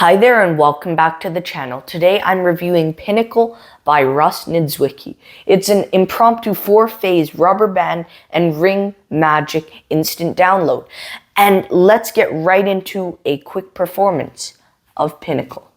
Hi there and welcome back to the channel. Today I'm reviewing Pinnacle by Russ Niedzwiecki. It's an impromptu 4-phase rubber band and ring magic instant download. And let's get right into a quick performance of Pinnacle.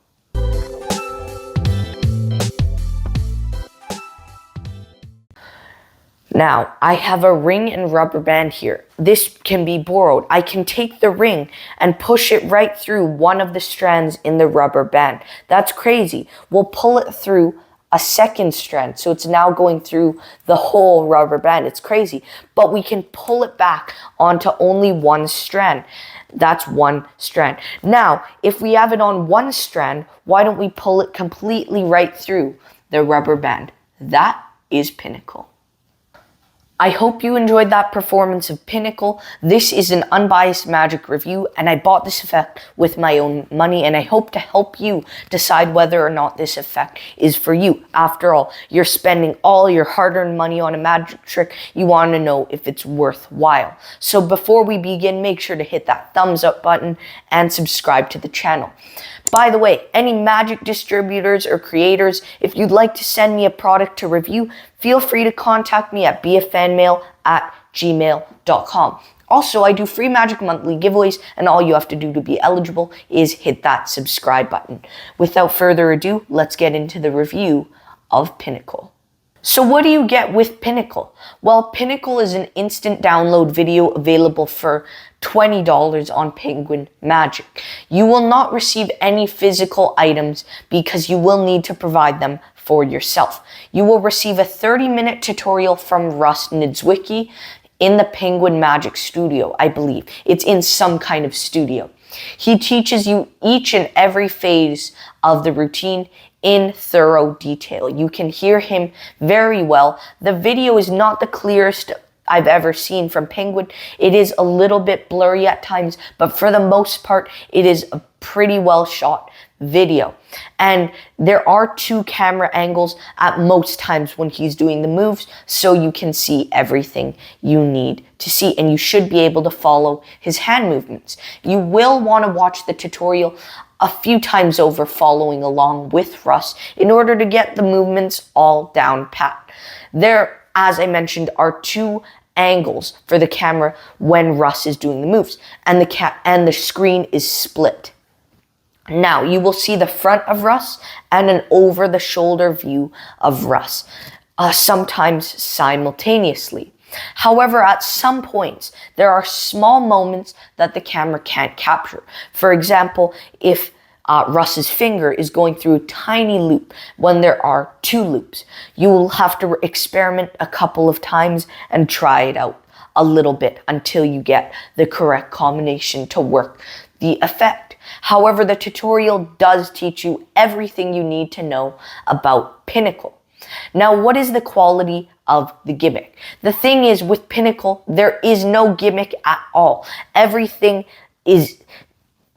Now, I have a ring and rubber band here. This can be borrowed. I can take the ring and push it right through one of the strands in the rubber band. That's crazy. We'll pull it through a second strand, so it's now going through the whole rubber band. It's crazy. But we can pull it back onto only one strand. That's one strand. Now, if we have it on one strand, why don't we pull it completely right through the rubber band? That is Pinnacle. I hope you enjoyed that performance of Pinnacle. This is an unbiased magic review, and I bought this effect with my own money, and I hope to help you decide whether or not this effect is for you. After all, you're spending all your hard-earned money on a magic trick. You want to know if it's worthwhile. So before we begin, make sure to hit that thumbs up button and subscribe to the channel. By the way, any magic distributors or creators, if you'd like to send me a product to review, feel free to contact me at beafanmail@gmail.com. Also, I do free Magic Monthly giveaways, and all you have to do to be eligible is hit that subscribe button. Without further ado, let's get into the review of Pinnacle. So what do you get with Pinnacle? Well, Pinnacle is an instant download video available for $20 on Penguin Magic. You will not receive any physical items because you will need to provide them for yourself. You will receive a 30-minute tutorial from Russ Niedzwiecki in the Penguin Magic studio, I believe. It's in some kind of studio. He teaches you each and every phase of the routine in thorough detail. You can hear him very well. The video is not the clearest I've ever seen from Penguin. It is a little bit blurry at times, but for the most part, it is a pretty well shot video. And there are 2 camera angles at most times when he's doing the moves, so you can see everything you need to see, and you should be able to follow his hand movements. You will want to watch the tutorial a few times over following along with Russ in order to get the movements all down pat. There, as I mentioned, are 2 angles for the camera when Russ is doing the moves, and the screen is split. Now, you will see the front of Russ and an over-the-shoulder view of Russ, sometimes simultaneously. However, at some points, there are small moments that the camera can't capture. For example, if Russ's finger is going through a tiny loop when there are 2 loops, you will have to experiment a couple of times and try it out a little bit until you get the correct combination to work the effect. However, the tutorial does teach you everything you need to know about Pinnacle. Now, what is the quality of the gimmick? The thing is, with Pinnacle, there is no gimmick at all. Everything is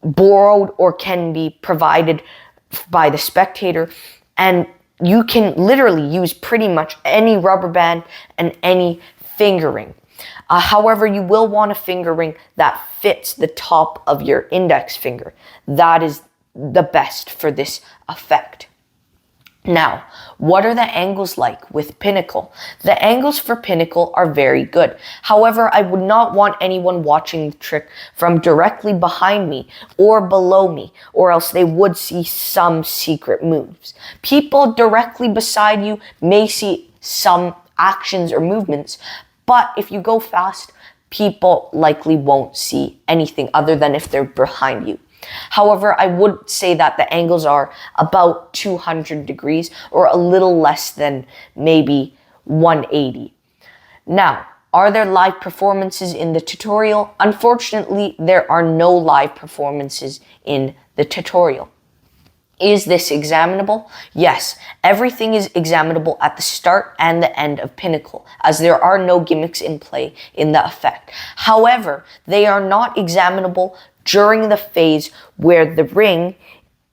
borrowed or can be provided by the spectator, and you can literally use pretty much any rubber band and any finger ring. However, you will want a finger ring that fits the top of your index finger. That is the best for this effect. Now, what are the angles like with Pinnacle? The angles for Pinnacle are very good. However, I would not want anyone watching the trick from directly behind me or below me, or else they would see some secret moves. People directly beside you may see some actions or movements, but if you go fast, people likely won't see anything other than if they're behind you. However, I would say that the angles are about 200 degrees or a little less than maybe 180. Now, are there live performances in the tutorial? Unfortunately, there are no live performances in the tutorial. Is this examinable? Yes, everything is examinable at the start and the end of Pinnacle, as there are no gimmicks in play in the effect. However, they are not examinable during the phase where the ring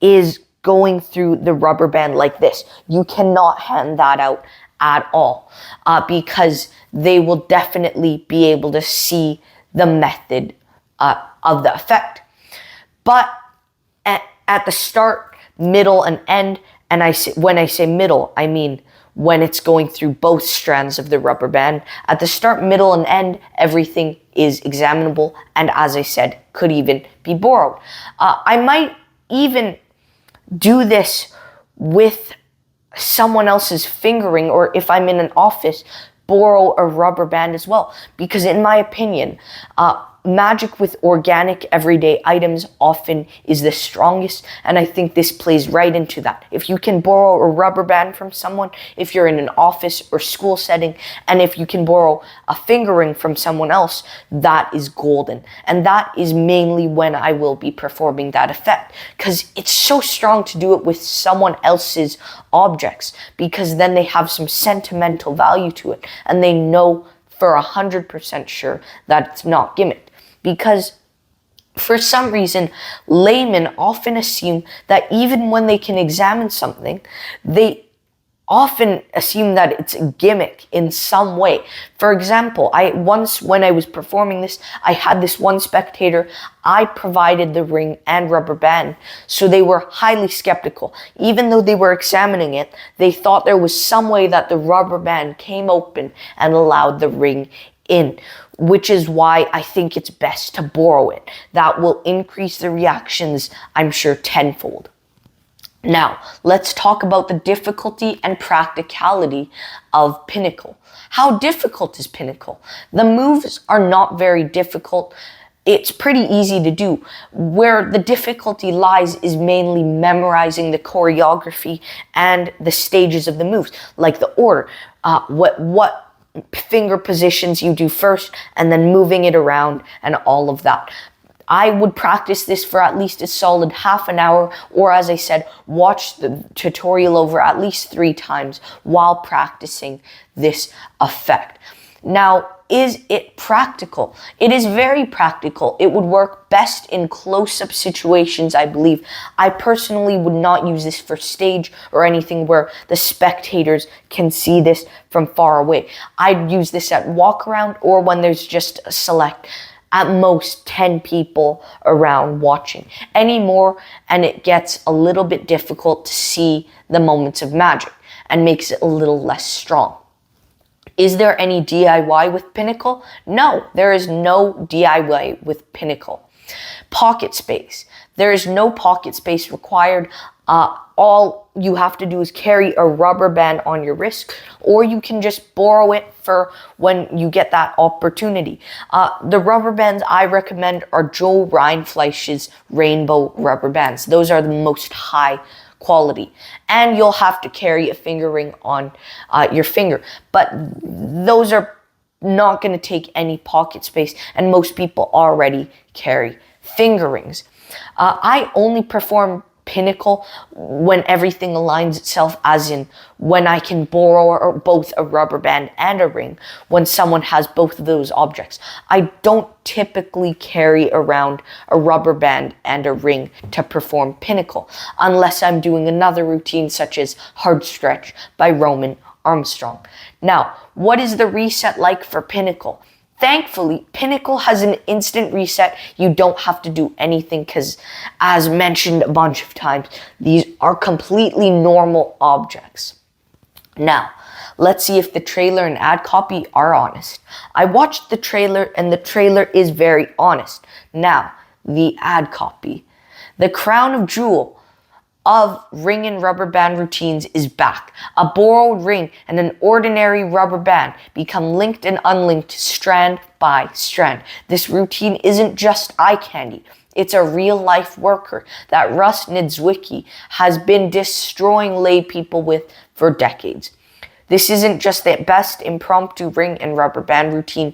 is going through the rubber band like this. You cannot hand that out at all because they will definitely be able to see the method of the effect. But at the start, middle, and end. And when I say middle, I mean when it's going through both strands of the rubber band. At the start, middle, and end, everything is examinable, and as I said, could even be borrowed. I might even do this with someone else's fingering, or if I'm in an office, borrow a rubber band as well. Because in my opinion, magic with organic everyday items often is the strongest, and I think this plays right into that. If you can borrow a rubber band from someone, if you're in an office or school setting, and if you can borrow a fingering from someone else, that is golden. And that is mainly when I will be performing that effect, because it's so strong to do it with someone else's objects, because then they have some sentimental value to it, and they know for 100% sure that it's not gimmicked. Because for some reason, laymen often assume that even when they can examine something, they often assume that it's a gimmick in some way. For example, once when I was performing this, I had this one spectator, I provided the ring and rubber band, so they were highly skeptical. Even though they were examining it, they thought there was some way that the rubber band came open and allowed the ring in, which is why I think it's best to borrow it. That will increase the reactions, I'm sure, tenfold. Now, let's talk about the difficulty and practicality of Pinnacle. How difficult is Pinnacle? The moves are not very difficult. It's pretty easy to do. Where the difficulty lies is mainly memorizing the choreography and the stages of the moves, like the order, what finger positions you do first, and then moving it around and all of that. I would practice this for at least a solid half an hour, or as I said, watch the tutorial over at least 3 times while practicing this effect. Now, is it practical? It is very practical. It would work best in close-up situations, I believe. I personally would not use this for stage or anything where the spectators can see this from far away. I'd use this at walk-around or when there's just a select, at most 10 people around watching. Any more, and it gets a little bit difficult to see the moments of magic and makes it a little less strong. Is there any DIY with Pinnacle? No, there is no DIY with Pinnacle. Pocket space. There is no pocket space required. All you have to do is carry a rubber band on your wrist, or you can just borrow it for when you get that opportunity. The rubber bands I recommend are Joe Rindfleisch's rainbow rubber bands. Those are the most high quality, and you'll have to carry a finger ring on your finger, but those are not going to take any pocket space, and most people already carry finger rings. I only perform Pinnacle when everything aligns itself, as in when I can borrow both a rubber band and a ring, when someone has both of those objects. I don't typically carry around a rubber band and a ring to perform Pinnacle, unless I'm doing another routine such as Hard Stretch by Roman Armstrong. Now, what is the reset like for Pinnacle? Thankfully, Pinnacle has an instant reset. You don't have to do anything because, as mentioned a bunch of times, these are completely normal objects. Now, let's see if the trailer and ad copy are honest. I watched the trailer and the trailer is very honest. Now, the ad copy. The crown of jewel of ring and rubber band routines is back. A borrowed ring and an ordinary rubber band become linked and unlinked strand by strand. This routine isn't just eye candy. It's a real-life worker that Russ Niedzwiecki has been destroying lay people with for decades. This isn't just the best impromptu ring and rubber band routine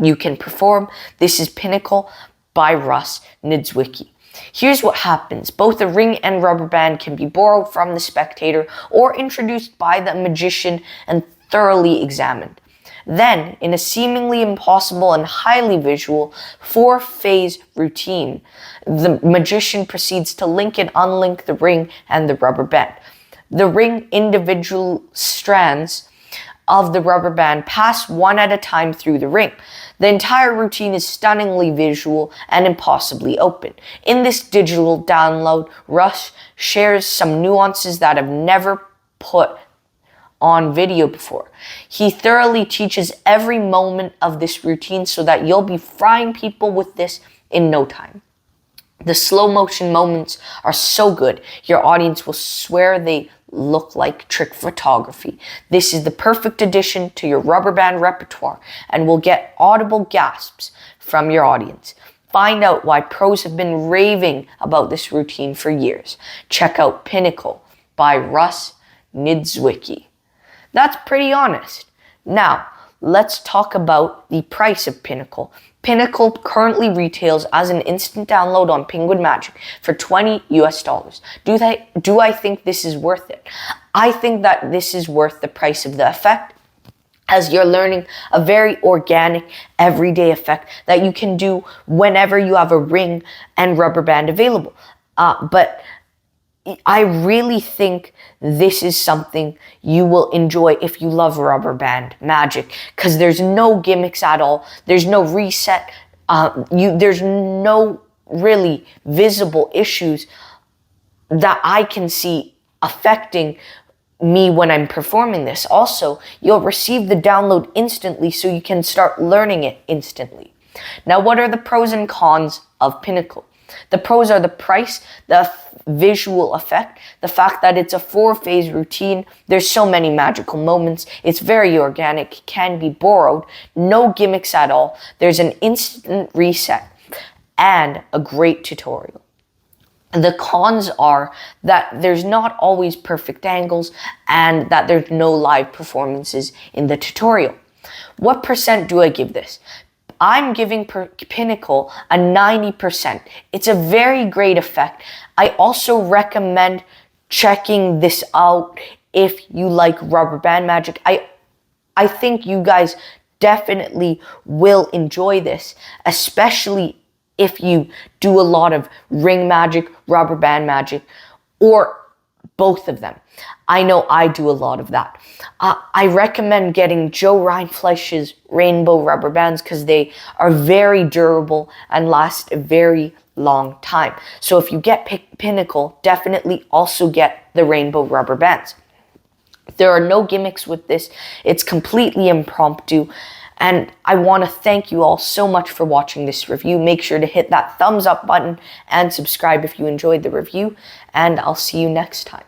you can perform. This is Pinnacle by Russ Niedzwiecki. Here's what happens. Both a ring and rubber band can be borrowed from the spectator or introduced by the magician and thoroughly examined. Then, in a seemingly impossible and highly visual 4-phase routine, the magician proceeds to link and unlink the ring and the rubber band. The ring individual strands of the rubber band pass one at a time through the ring. The entire routine is stunningly visual and impossibly open. In this digital download, Russ shares some nuances that I've never put on video before. He thoroughly teaches every moment of this routine so that you'll be frying people with this in no time. The slow motion moments are so good, your audience will swear they look like trick photography. This is the perfect addition to your rubber band repertoire and will get audible gasps from your audience. Find out why pros have been raving about this routine for years. Check out Pinnacle by Russ Niedzwiecki. That's pretty honest. Now, let's talk about the price of Pinnacle. Pinnacle currently retails as an instant download on Penguin Magic for $20 US. Do I think this is worth it? I think that this is worth the price of the effect, as you're learning a very organic, everyday effect that you can do whenever you have a ring and rubber band available. But I really think this is something you will enjoy if you love rubber band magic, because there's no gimmicks at all. There's no reset. There's no really visible issues that I can see affecting me when I'm performing this. Also, you'll receive the download instantly, so you can start learning it instantly. Now, what are the pros and cons of Pinnacle? The pros are the price, the visual effect, the fact that it's a 4-phase routine. There's so many magical moments. It's very organic, can be borrowed, no gimmicks at all. There's an instant reset and a great tutorial. The cons are that there's not always perfect angles and that there's no live performances in the tutorial. What percent do I give this? I'm giving Pinnacle a 90%. It's a very great effect. I also recommend checking this out if you like rubber band magic. I think you guys definitely will enjoy this, especially if you do a lot of ring magic, rubber band magic, or both of them. I know I do a lot of that. I recommend getting Joe Reinfleisch's rainbow rubber bands because they are very durable and last a very long time. So if you get Pinnacle, definitely also get the rainbow rubber bands. There are no gimmicks with this. It's completely impromptu. And I want to thank you all so much for watching this review. Make sure to hit that thumbs up button and subscribe if you enjoyed the review. And I'll see you next time.